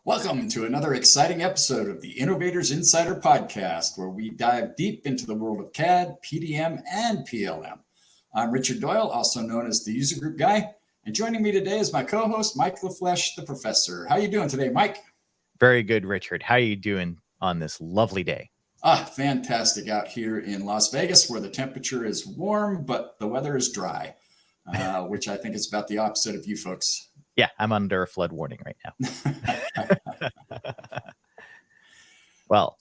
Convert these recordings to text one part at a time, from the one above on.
Welcome to another exciting episode of the Innovators Insider Podcast, where we dive deep into the world of CAD, PDM, and PLM. I'm Richard Doyle, also known as the User Group Guy, and joining me today is my co-host, Mike LaFleche, the Professor. How are you doing today, Mike? Very good, Richard. How are you doing on this lovely day? Fantastic out here in Las Vegas, where the temperature is warm, but the weather is dry, which I think is about the opposite of you folks. Yeah, I'm under a flood warning right now. Well,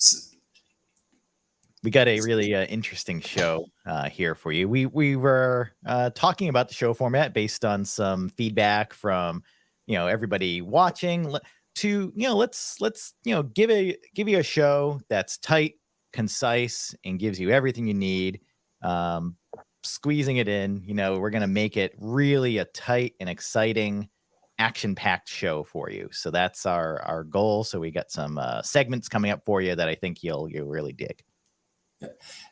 we got a really interesting show here for you. We were talking about the show format based on some feedback from everybody watching. Let's give you a show that's tight, concise, and gives you everything you need. Squeezing it in, we're gonna make it really a tight and exciting, action-packed show for you. So that's our goal. So we got some segments coming up for you that I think you'll really dig.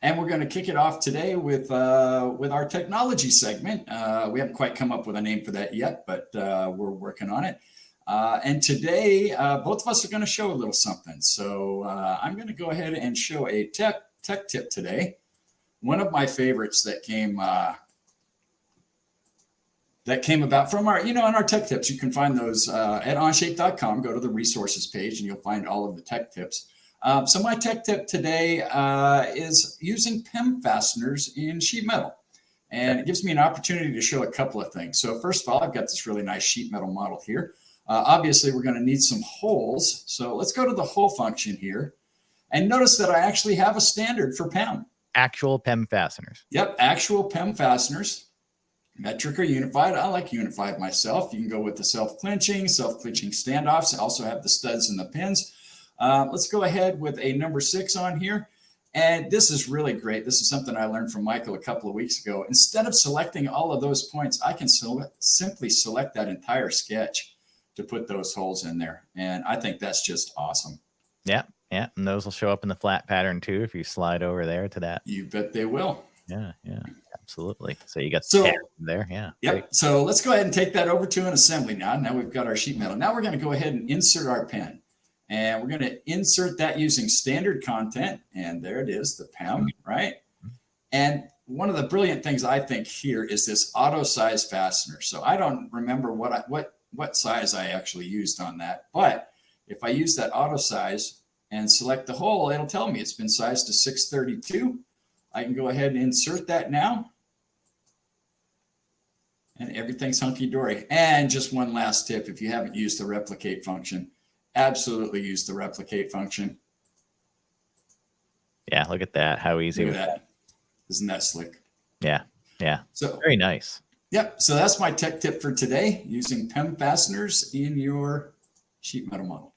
And we're going to kick it off today with our technology segment. We haven't quite come up with a name for that yet, but we're working on it. And today, both of us are going to show a little something. So I'm going to go ahead and show a tech tip today. One of my favorites that came about from our, on our tech tips. You can find those at onshape.com. Go to the resources page and you'll find all of the tech tips. So my tech tip today is using PEM fasteners in sheet metal. And it gives me an opportunity to show a couple of things. So first of all, I've got this really nice sheet metal model here. Obviously, we're going to need some holes. So let's go to the hole function here. And notice that I actually have a standard for PEM. Actual PEM fasteners. Yep, actual PEM fasteners. Metric or unified. I like unified myself. You can go with the self-clinching standoffs. I also have the studs and the pins. Let's go ahead with a number 6 on here. And this is really great. This is something I learned from Michael a couple of weeks ago. Instead of selecting all of those points, I can simply select that entire sketch to put those holes in there. And I think that's just awesome. Yeah. And those will show up in the flat pattern too if you slide over there to that. You bet they will. Yeah. Absolutely. So you got the there. Yeah. Yep. Great. So let's go ahead and take that over to an assembly now. Now we've got our sheet metal. Now we're going to go ahead and insert our pen. And we're going to insert that using standard content. And there it is, the PEM, right? And one of the brilliant things I think here is this auto size fastener. So I don't remember what size I actually used on that. But if I use that auto size and select the hole, it'll tell me it's been sized to 632. I can go ahead and insert that now. And everything's hunky-dory. And just one last tip, if you haven't used the replicate function, absolutely use the replicate function. Yeah, look at that. How easy. Look at that. Isn't that slick? Yeah. So very nice. Yep. So that's my tech tip for today, using PEM fasteners in your sheet metal model.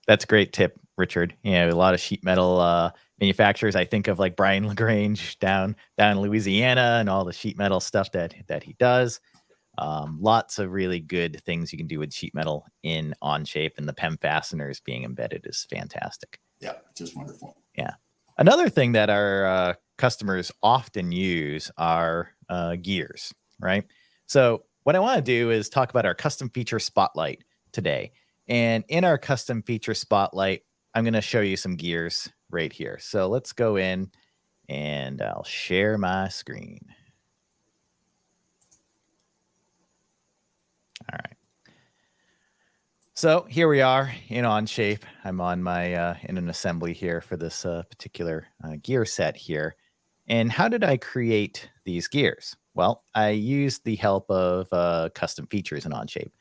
That's a great tip, Richard. A lot of sheet metal manufacturers. I think of like Brian LaGrange down in Louisiana and all the sheet metal stuff that he does. Lots of really good things you can do with sheet metal in Onshape, and the PEM fasteners being embedded is fantastic. Yeah, just wonderful. Yeah. Another thing that our customers often use are gears, right? So what I want to do is talk about our custom feature spotlight today. And in our custom feature spotlight, I'm going to show you some gears right here. So let's go in and I'll share my screen. All right. So here we are in Onshape. I'm on my in an assembly here for this particular gear set here. And how did I create these gears? Well, I used the help of custom features in Onshape.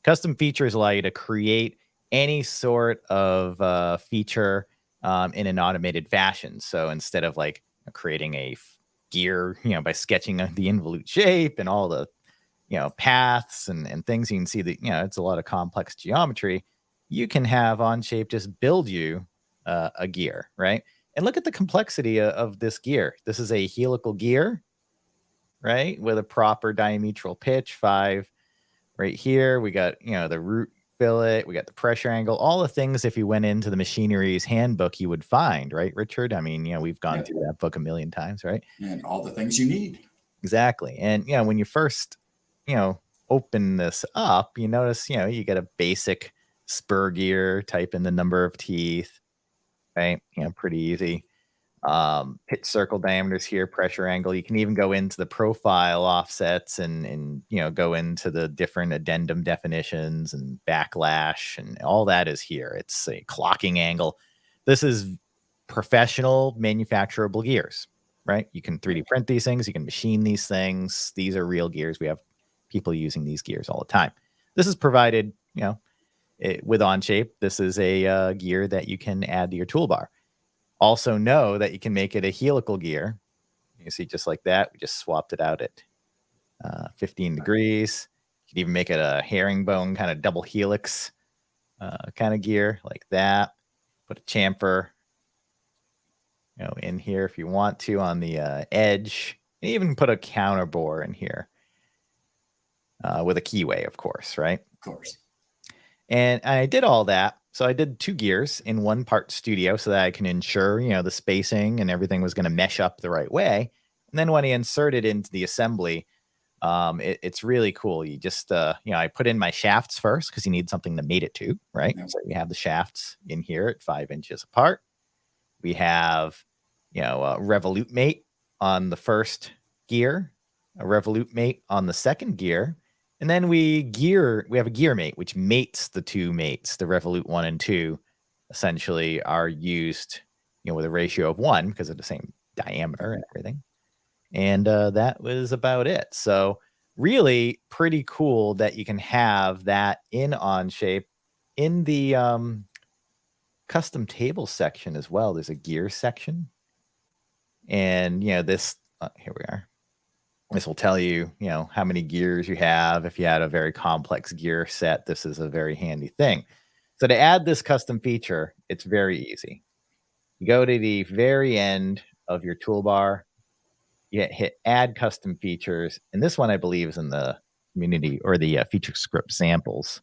Custom features allow you to create any sort of feature in an automated fashion. So instead of like creating a gear, by sketching the involute shape and all the paths and things, you can see that, it's a lot of complex geometry. You can have Onshape just build you a gear, right? And look at the complexity of this gear. This is a helical gear, right? With a proper diametral pitch, 5 right here. We got, the root fillet, we got the pressure angle, all the things if you went into the machinery's handbook, you would find, right, Richard? I mean, we've gone through that book a million times, right? And all the things you need. Exactly. And, when you first, open this up, you notice, you get a basic spur gear, type in the number of teeth, right? Pretty easy. Pitch circle diameters here, pressure angle. You can even go into the profile offsets and go into the different addendum definitions and backlash, and all that is here. It's a clocking angle. This is professional manufacturable gears, right? You can 3D print these things. You can machine these things. These are real gears. We have people using these gears all the time. This is provided, with Onshape. This is a gear that you can add to your toolbar. Also know that you can make it a helical gear. You can see just like that. We just swapped it out at 15 degrees. You can even make it a herringbone kind of double helix kind of gear like that. Put a chamfer in here if you want to on the edge. And even put a counter bore in here with a keyway, of course, right? Of course. And I did all that. So I did 2 gears in one part studio so that I can ensure, the spacing and everything was going to mesh up the right way. And then when I insert it into the assembly, it's really cool. You just, I put in my shafts first because you need something to mate it to, right? Yeah. So we have the shafts in here at 5 inches apart. We have, a revolute mate on the first gear, a revolute mate on the second gear. And then we have a gear mate, which mates the 2 mates. The Revolute 1 and 2 essentially are used, with a ratio of 1 because of the same diameter and everything. And that was about it. So really pretty cool that you can have that in Onshape. In the custom table section as well, there's a gear section. And, this, here we are. This will tell you, how many gears you have. If you had a very complex gear set, this is a very handy thing. So to add this custom feature, it's very easy. You go to the very end of your toolbar, you hit add custom features. And this one, I believe, is in the community or the feature script samples.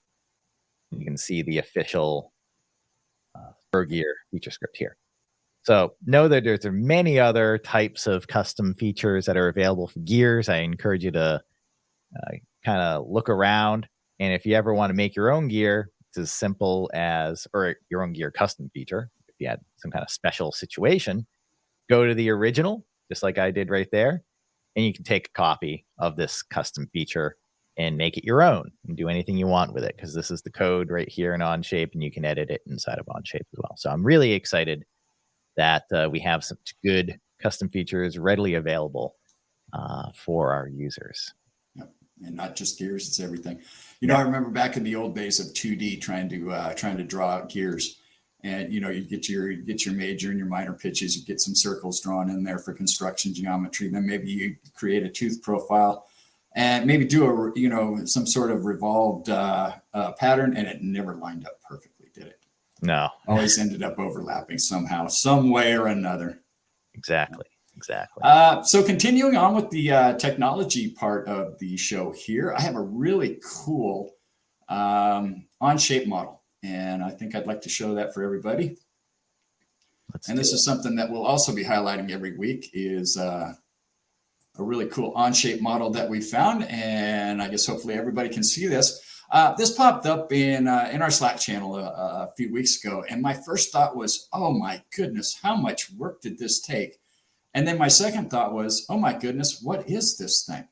You can see the official spur gear feature script here. So know that there's many other types of custom features that are available for gears. I encourage you to kind of look around. And if you ever want to make your own gear, it's as simple as, or your own gear custom feature. If you had some kind of special situation, go to the original, just like I did right there. And you can take a copy of this custom feature and make it your own and do anything you want with it. Because this is the code right here in Onshape, and you can edit it inside of Onshape as well. So I'm really excited that we have some good custom features readily available for our users. Yep. And not just gears, it's everything. I remember back in the old days of 2D trying to draw out gears. And, you get your major and your minor pitches, you get some circles drawn in there for construction geometry. Then maybe you create a tooth profile and maybe do some sort of revolved pattern, and it never lined up perfectly. No. Always ended up overlapping somehow, some way or another. Exactly. So continuing on with the technology part of the show here, I have a really cool Onshape model, and I think I'd like to show that for everybody. This is something that we'll also be highlighting every week is a really cool Onshape model that we found, and I guess hopefully everybody can see this. This popped up in our Slack channel a few weeks ago, and my first thought was, oh my goodness, how much work did this take? And then my second thought was, oh my goodness, what is this thing?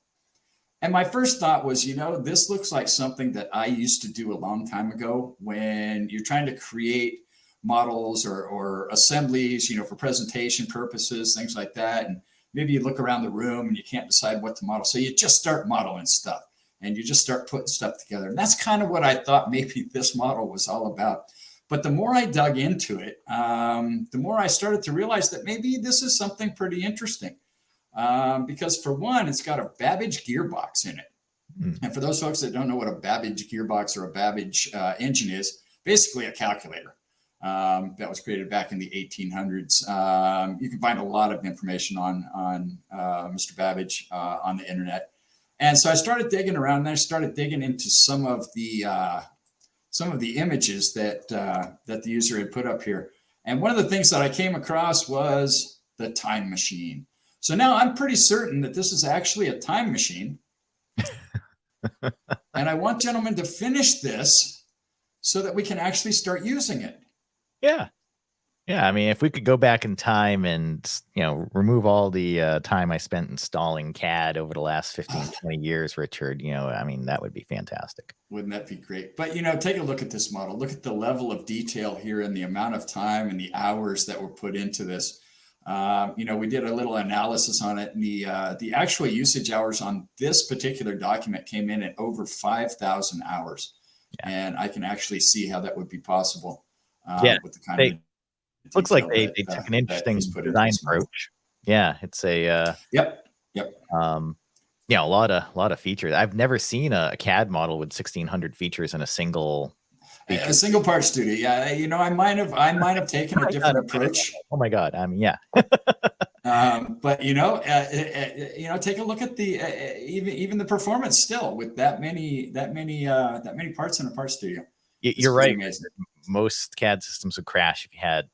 And my first thought was, this looks like something that I used to do a long time ago when you're trying to create models or assemblies, for presentation purposes, things like that. And maybe you look around the room and you can't decide what to model. So you just start modeling stuff. And you just start putting stuff together. And that's kind of what I thought maybe this model was all about. But the more I dug into it, the more I started to realize that maybe this is something pretty interesting. Because for one, it's got a Babbage gearbox in it. And for those folks that don't know what a Babbage gearbox or a Babbage engine is, basically a calculator that was created back in the 1800s. You can find a lot of information on Mr. Babbage on the internet. And so I started digging around, and I started digging into some of the images that the user had put up here. And one of the things that I came across was the time machine. So now I'm pretty certain that this is actually a time machine. And I want gentlemen to finish this so that we can actually start using it. Yeah. Yeah. I mean, if we could go back in time and, remove all the time I spent installing CAD over the last 15, 20 years, Richard, I mean, that would be fantastic. Wouldn't that be great? But, take a look at this model. Look at the level of detail here and the amount of time and the hours that were put into this. We did a little analysis on it, and the actual usage hours on this particular document came in at over 5,000 hours. Yeah. And I can actually see how that would be possible. With the kind of looks like they took an interesting design approach. Yeah, it's a Yep. A lot of features. I've never seen a CAD model with 1,600 features in a single feature. A single part studio. Yeah, I might have taken a different approach. Oh my God. I mean, yeah. But take a look at the even the performance still with that many parts in a part studio. You're right. Amazing. Most CAD systems would crash if you had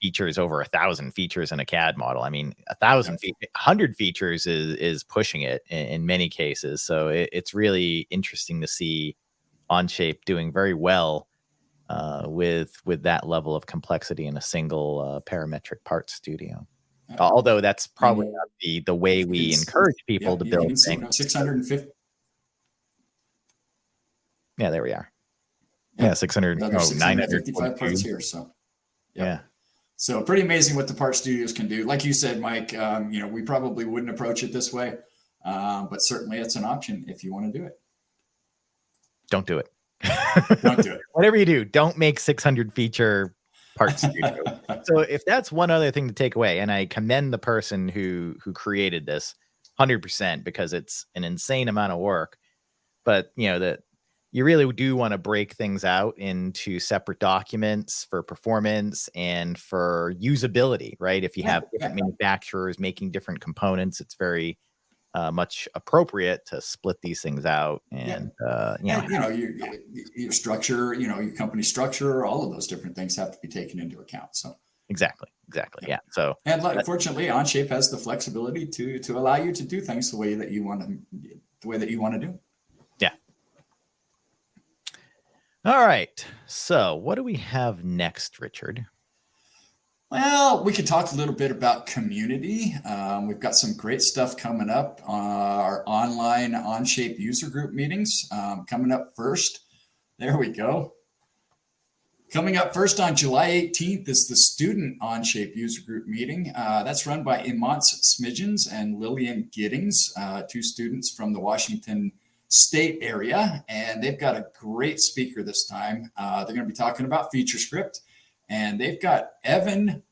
features over 1,000 features in a CAD model. I mean, 100 features is pushing it in many cases. So it's really interesting to see Onshape doing very well with that level of complexity in a single parametric part studio. Although that's probably not the way we encourage people to build things. 650. Yeah, there we are. Yeah, 955 parts here. So, yeah. So pretty amazing what the part studios can do. Like you said, Mike, we probably wouldn't approach it this way, but certainly it's an option if you want to do it. Don't do it. Don't do it. Whatever you do, don't make 600 feature part studio. So if that's one other thing to take away, and I commend the person who created this 100% because it's an insane amount of work, but that you really do want to break things out into separate documents for performance and for usability, right? If you have different manufacturers making different components, it's very much appropriate to split these things out and your structure, your company structure, all of those different things have to be taken into account. So exactly. Yeah. So fortunately, Onshape has the flexibility to allow you to do things the way that you want to do. Yeah. All right. So what do we have next, Richard? Well, we could talk a little bit about community. We've got some great stuff coming up. Our online Onshape user group meetings coming up first. There we go. Coming up first on July 18th is the student Onshape user group meeting. That's run by Imants Smidgens and Lillian Giddings, two students from the Washington State area. And they've got a great speaker this time. They're going to be talking about FeatureScript. And they've got Evan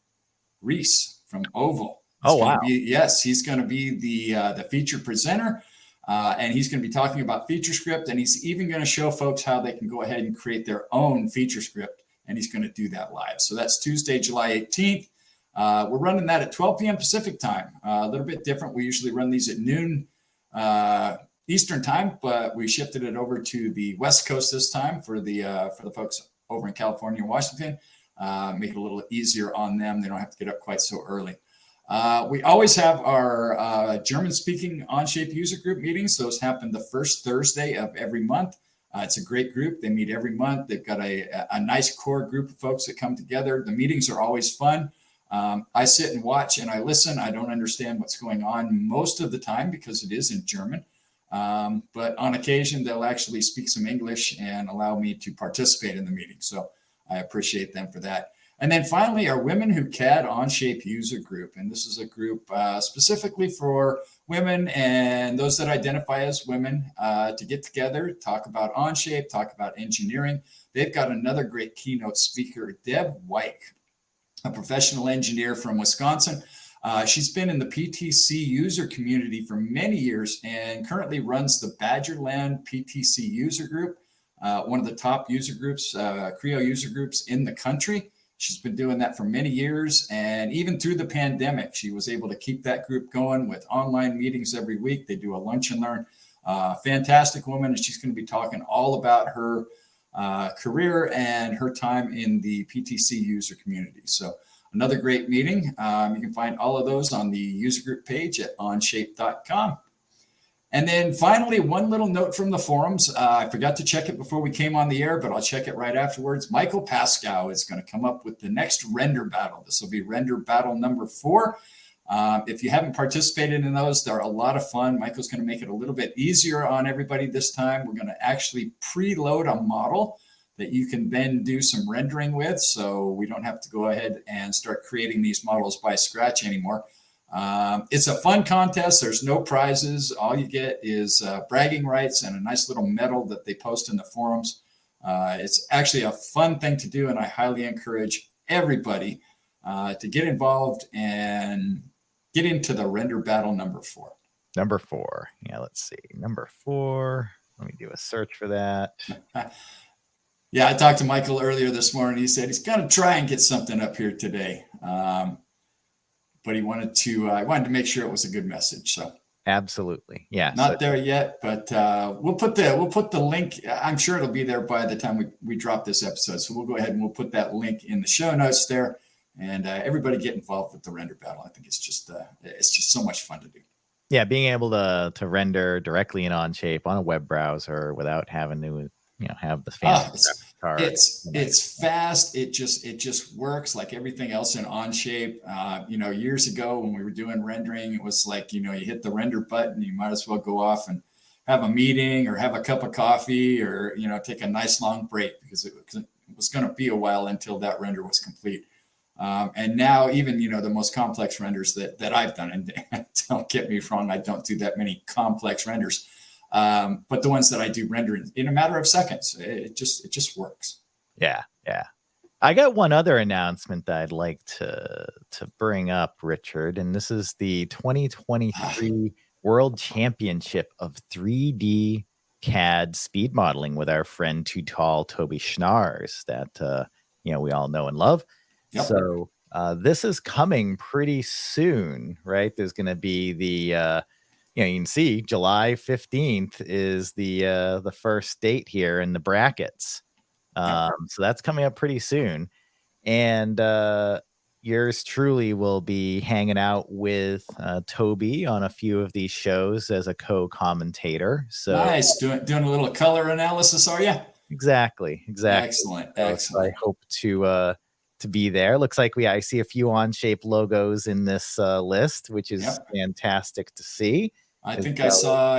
Reese from Oval. Wow. He's going to be the feature presenter. And he's going to be talking about FeatureScript. And he's even going to show folks how they can go ahead and create their own FeatureScript. And he's going to do that live. So that's Tuesday, July 18th. We're running that at 12 p.m. Pacific time. A little bit different. We usually run these at noon Eastern time, but we shifted it over to the West Coast this time for the folks over in California and Washington. Make it a little easier on them. They don't have to get up quite so early. We always have our German-speaking Onshape user group meetings. Those happen the first Thursday of every month. It's a great group. They meet every month. They've got a nice core group of folks that come together. The meetings are always fun. I sit and watch and I listen. I don't understand what's going on most of the time because it is in German. But on occasion, they'll actually speak some English and allow me to participate in the meeting. So I appreciate them for that. And then finally, our Women Who CAD Onshape user group. And this is a group specifically for women and those that identify as women to get together, talk about Onshape, talk about engineering. They've got another great keynote speaker, Deb Wyke, a professional engineer from Wisconsin. She's been in the PTC user community for many years and currently runs the Badgerland PTC user group, one of the top user groups, Creo user groups in the country. She's been doing that for many years. And even through the pandemic, she was able to keep that group going with online meetings every week. They do a lunch and learn. Fantastic woman. And she's going to be talking all about her career and her time in the PTC user community. So another great meeting. You can find all of those on the user group page at onshape.com. And then finally, one little note from the forums. I forgot to check it before we came on the air, but I'll check it right afterwards. Michael Pascoe is going to come up with the next render battle. This will be render battle number 4. If you haven't participated in those, they're a lot of fun. Michael's going to make it a little bit easier on everybody this time. We're going to actually preload a model that you can then do some rendering with. So we don't have to go ahead and start creating these models by scratch anymore. It's a fun contest. There's no prizes. All you get is bragging rights and a nice little medal that they post in the forums. It's actually a fun thing to do, and I highly encourage everybody to get involved and get into the render battle number 4. Number 4. Yeah, let's see. Number 4. Let me do a search for that. Yeah, I talked to Michael earlier this morning. He said he's going to try and get something up here today. But he wanted to make sure it was a good message. So absolutely, yeah. Not there yet, but we'll put the link. I'm sure it'll be there by the time we drop this episode. So we'll go ahead and we'll put that link in the show notes there, and everybody get involved with the render battle. I think it's just so much fun to do. Yeah, being able to render directly in Onshape on a web browser without having to have the fancy card. It's fast. It just works like everything else in Onshape. Years ago when we were doing rendering, it was like, you hit the render button, you might as well go off and have a meeting or have a cup of coffee or, take a nice long break because it was going to be a while until that render was complete. And now even, the most complex renders that I've done, and don't get me wrong, I don't do that many complex renders. But the ones that I do render in a matter of seconds, it just works. Yeah. I got one other announcement that I'd like to bring up, Richard, and this is the 2023 World Championship of 3D CAD speed modeling with our friend Too Tall Toby Schnars that we all know and love. Yep. So this is coming pretty soon, right? There's going to be the you can see July 15th is the first date here in the brackets. So that's coming up pretty soon. And yours truly will be hanging out with Toby on a few of these shows as a co-commentator. So nice. Doing a little color analysis, are you? Exactly. Excellent. So I hope to be there. Looks like I see a few Onshape logos in this list, which is fantastic to see. I think I saw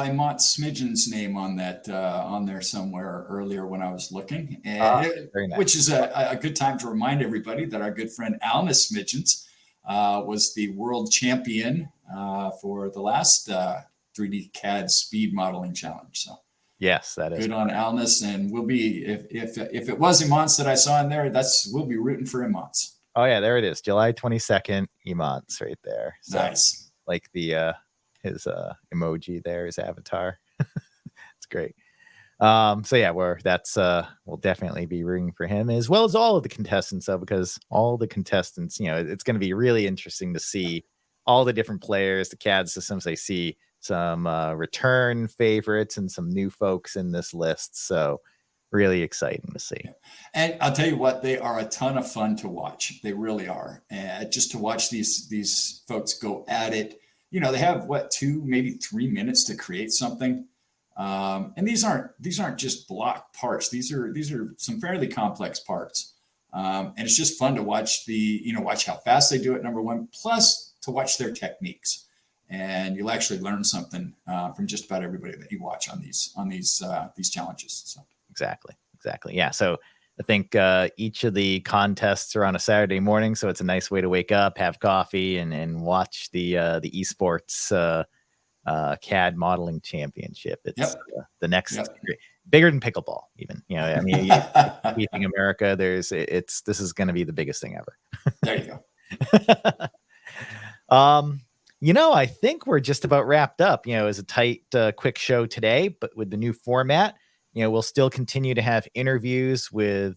Imant Smidgen's name on that on there somewhere earlier when I was looking, and very nice. Which is a good time to remind everybody that our good friend Alnis Smidgens was the world champion for the last 3D CAD speed modeling challenge. So yes, that is good on Alnis, and we'll be if it was Imant's that I saw in there, we'll be rooting for Imant's. Oh yeah, there it is, July 22nd, Imant's right there. So, nice, like the his emoji there, his avatar. It's great. So yeah, we'll definitely be rooting for him as well as all of the contestants, though, because all the contestants, it's going to be really interesting to see all the different players, the CAD systems. I see some return favorites and some new folks in this list. So really exciting to see. And I'll tell you what, they are a ton of fun to watch. They really are. And just to watch these folks go at it. They have 2, maybe 3 minutes to create something. And these aren't just block parts. These are some fairly complex parts. And it's just fun to watch watch how fast they do it, number one, plus to watch their techniques. And you'll actually learn something from just about everybody that you watch on these challenges. So. Exactly. Yeah. So I think each of the contests are on a Saturday morning, so it's a nice way to wake up, have coffee, and watch the esports CAD modeling championship. It's the next bigger than pickleball, even. Beating America. This is going to be the biggest thing ever. There you go. I think we're just about wrapped up. It was a tight, quick show today, but with the new format. We'll still continue to have interviews with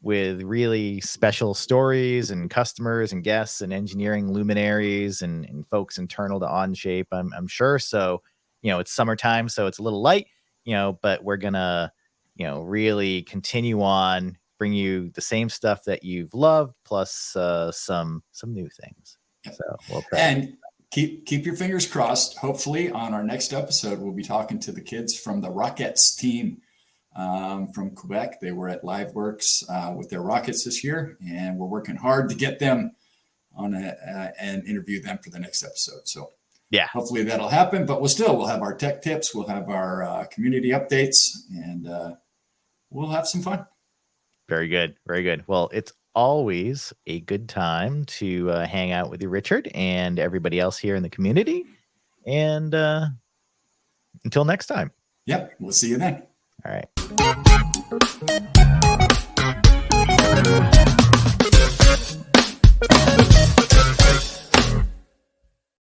really special stories and customers and guests and engineering luminaries and folks internal to Onshape, I'm sure. So, it's summertime, so it's a little light, but we're gonna, really continue on, bring you the same stuff that you've loved, plus some new things. So we'll try. And keep your fingers crossed. Hopefully on our next episode, we'll be talking to the kids from the Rockets team from Quebec. They were at LiveWorks with their Rockets this year, and we're working hard to get them on and interview them for the next episode. So yeah, hopefully that'll happen, but we'll have our tech tips. We'll have our community updates, and we'll have some fun. Very good. Very good. Well, it's always a good time to hang out with you, Richard, and everybody else here in the community. And until next time. Yep. We'll see you then. All right.